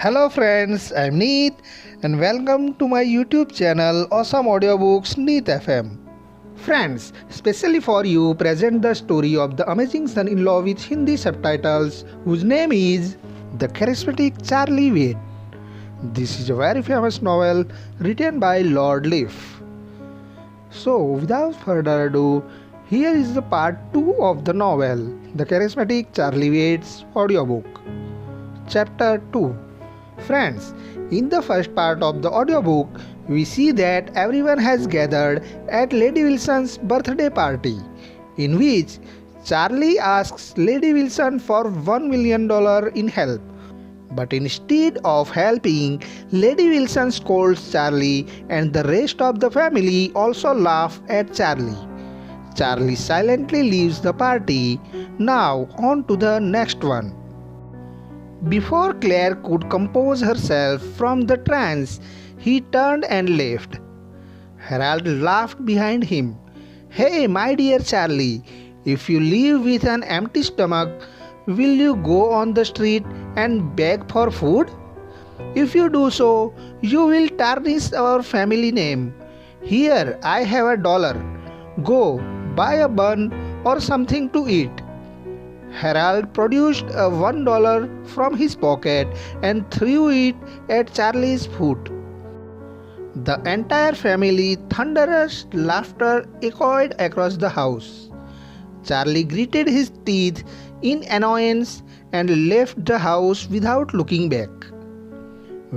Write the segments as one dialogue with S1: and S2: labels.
S1: Hello friends, I'm Neet and welcome to my YouTube channel Awesome Audiobooks Neet FM. Friends, specially for you present the story of the amazing son-in-law with Hindi subtitles whose name is The Charismatic Charlie Wade. This is a very famous novel written by Lord Leaf. So without further ado, here is the part 2 of the novel The Charismatic Charlie Wade's audiobook. Chapter 2. Friends, in the first part of the audiobook, we see that everyone has gathered at Lady Wilson's birthday party, in which Charlie asks Lady Wilson for $1 million in help. But instead of helping, Lady Wilson scolds Charlie and the rest of the family also laugh at Charlie. Charlie silently leaves the party. Now on to the next one. Before Claire could compose herself from the trance, he turned and left. Harold laughed behind him. "Hey, my dear Charlie, if you leave with an empty stomach, will you go on the street and beg for food? If you do so, you will tarnish our family name. Here, I have $1. Go, buy a bun or something to eat." Harold produced a $1 from his pocket and threw it at Charlie's foot. The entire family thunderous laughter echoed across the house. Charlie gritted his teeth in annoyance and left the house without looking back.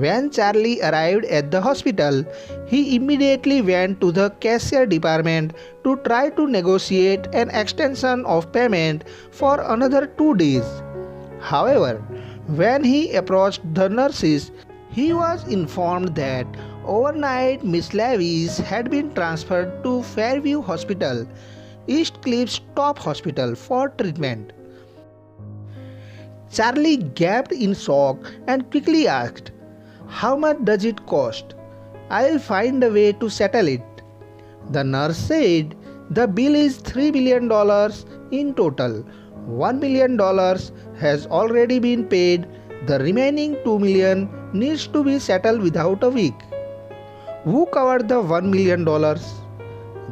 S1: When Charlie arrived at the hospital, he immediately went to the cashier department to try to negotiate an extension of payment for another 2 days. However, when he approached the nurses, he was informed that overnight Miss Levis had been transferred to Fairview Hospital, East Cliff's top hospital, for treatment. Charlie gaped in shock and quickly asked, "How much does it cost? I'll find a way to settle it." The nurse said, "The bill is $3 million in total. $1 million has already been paid. The remaining $2 million needs to be settled without a week." "Who covered the $1 million?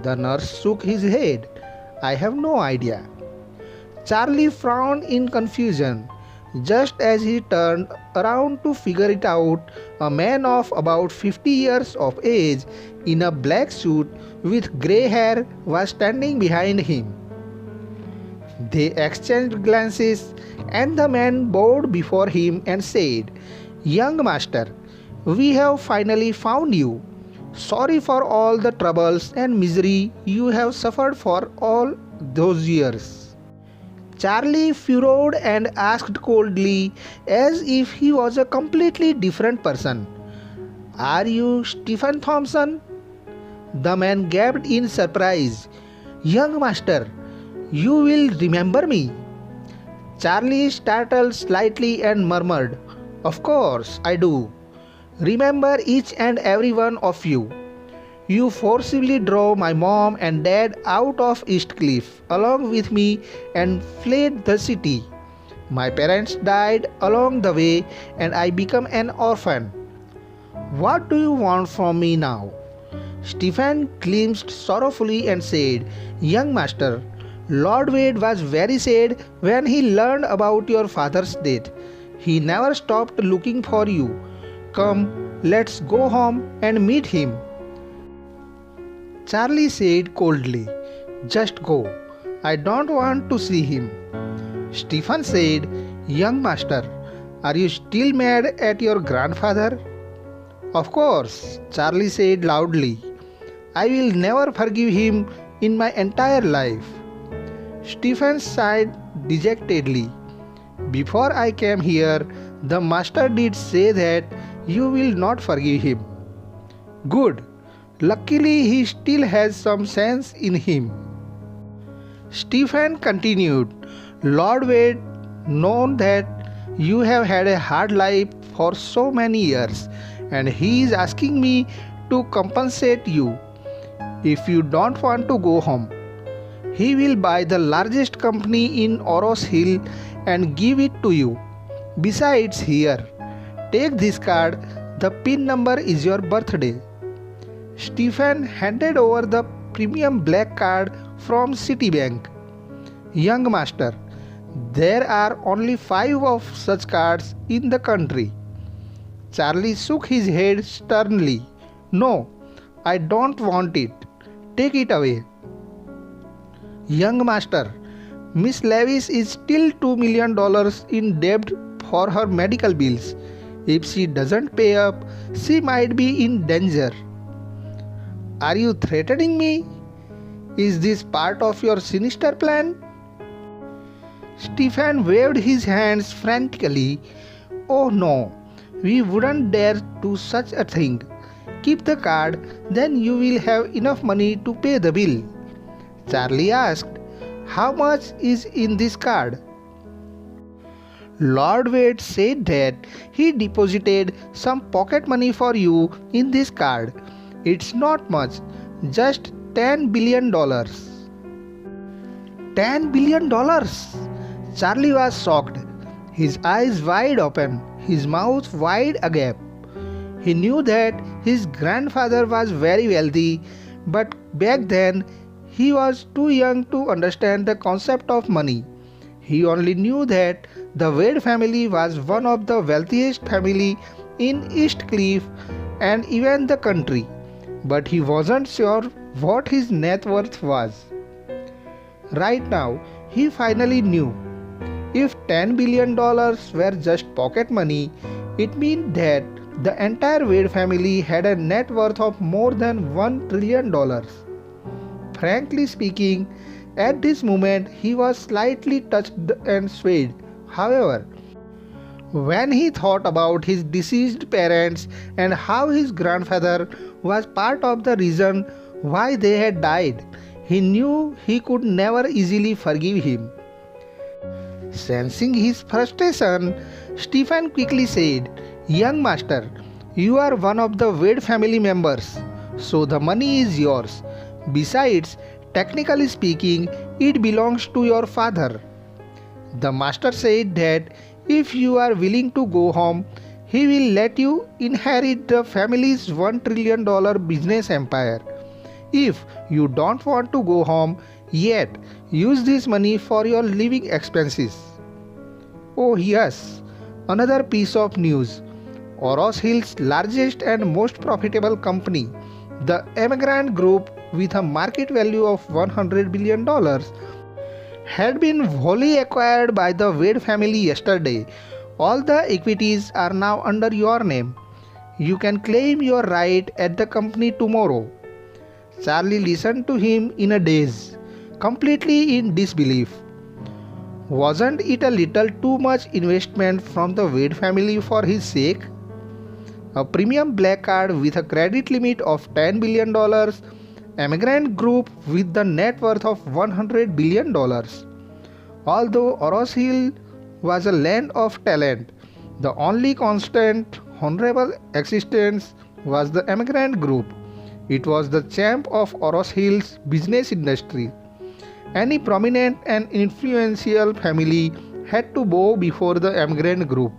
S1: The nurse shook his head. "I have no idea." Charlie frowned in confusion. Just as he turned around to figure it out, a man of about 50 years of age in a black suit with grey hair was standing behind him. They exchanged glances and the man bowed before him and said, "Young master, we have finally found you. Sorry for all the troubles and misery you have suffered for all those years." Charlie furrowed and asked coldly, as if he was a completely different person, "Are you Stephen Thompson?" The man gaped in surprise. "Young master, you will remember me?" Charlie startled slightly and murmured, "Of course I do. Remember each and every one of you. You forcibly drove my mom and dad out of East Cliff along with me and fled the city. My parents died along the way and I became an orphan. What do you want from me now?" Stephen glimpsed sorrowfully and said, "Young master, Lord Wade was very sad when he learned about your father's death. He never stopped looking for you. Come, let's go home and meet him." Charlie said coldly, "Just go. I don't want to see him." Stephen said, "Young master, are you still mad at your grandfather?" "Of course," Charlie said loudly. "I will never forgive him in my entire life." Stephen sighed dejectedly. "Before I came here, the master did say that you will not forgive him." "Good. Luckily, he still has some sense in him." Stephen continued, "Lord Wade knows that you have had a hard life for so many years, and he is asking me to compensate you. If you don't want to go home, he will buy the largest company in Oros Hill and give it to you. Besides, here, Take this card. The PIN number is your birthday. Stephen handed over the premium black card from Citibank. Young master, there are only 5 of such cards in the country. Charlie shook his head sternly. No, I don't want it. Take it away. Young master, Miss Levis is still $2 million in debt for her medical bills. If she doesn't pay up, she might be in danger. Are you threatening me? Is this part of your sinister plan? Stephen waved his hands frantically. Oh no, we wouldn't dare do such a thing. Keep the card, then you will have enough money to pay the bill. Charlie asked, how much is in this card? Lord Wade said that he deposited some pocket money for you in this card. It's not much, just $10 billion. $10 billion? Charlie was shocked, his eyes wide open, his mouth wide agape. He knew that his grandfather was very wealthy, but back then he was too young to understand the concept of money. He only knew that the Wade family was one of the wealthiest family in East Cliff and even the country. But he wasn't sure what his net worth was. Right now, he finally knew. If $10 billion were just pocket money, it meant that the entire Wade family had a net worth of more than $1 trillion. Frankly speaking, at this moment he was slightly touched and swayed. However, when he thought about his deceased parents and how his grandfather was part of the reason why they had died, he knew he could never easily forgive him. Sensing his frustration, Stephen quickly said, Young master, you are one of the Wade family members, so the money is yours. Besides, technically speaking, it belongs to your father. The master said that if you are willing to go home, he will let you inherit the family's $1 trillion business empire. If you don't want to go home yet, use this money for your living expenses. Oh yes, another piece of news. Oros Hill's largest and most profitable company, the Emigrant Group, with a market value of $100 billion, had been wholly acquired by the Wade family yesterday. All the equities are now under your name. You can claim your right at the company tomorrow. Charlie listened to him in a daze, completely in disbelief. Wasn't it a little too much investment from the Wade family for his sake? A premium black card with a credit limit of $10 billion, Emigrant Group with the net worth of $100 billion. Although Oros Hill was a land of talent, the only constant, honorable existence was the Emigrant Group. It was the champ of Oros Hill's business industry. Any prominent and influential family had to bow before the Emigrant Group,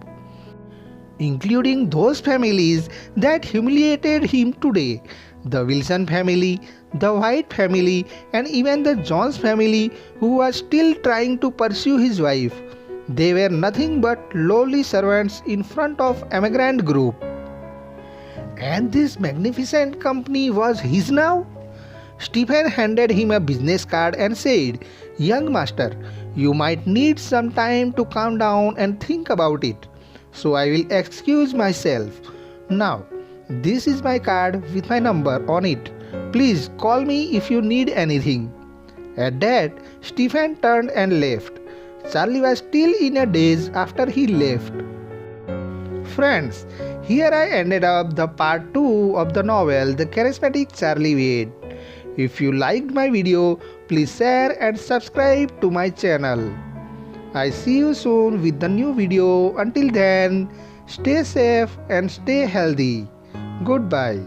S1: including those families that humiliated him today. The Wilson family, the White family, and even the Jones family, who was still trying to pursue his wife. They were nothing but lowly servants in front of Emigrant Group. And this magnificent company was his now? Stephen handed him a business card and said, Young master, you might need some time to calm down and think about it. So I will excuse myself. Now, this is my card with my number on it. Please call me if you need anything. At that, Stephen turned and left. Charlie was still in a daze after he left. Friends, here I ended up the part 2 of the novel The Charismatic Charlie Wade. If you liked my video, please share and subscribe to my channel. I see you soon with the new video. Until then, stay safe and stay healthy. Goodbye.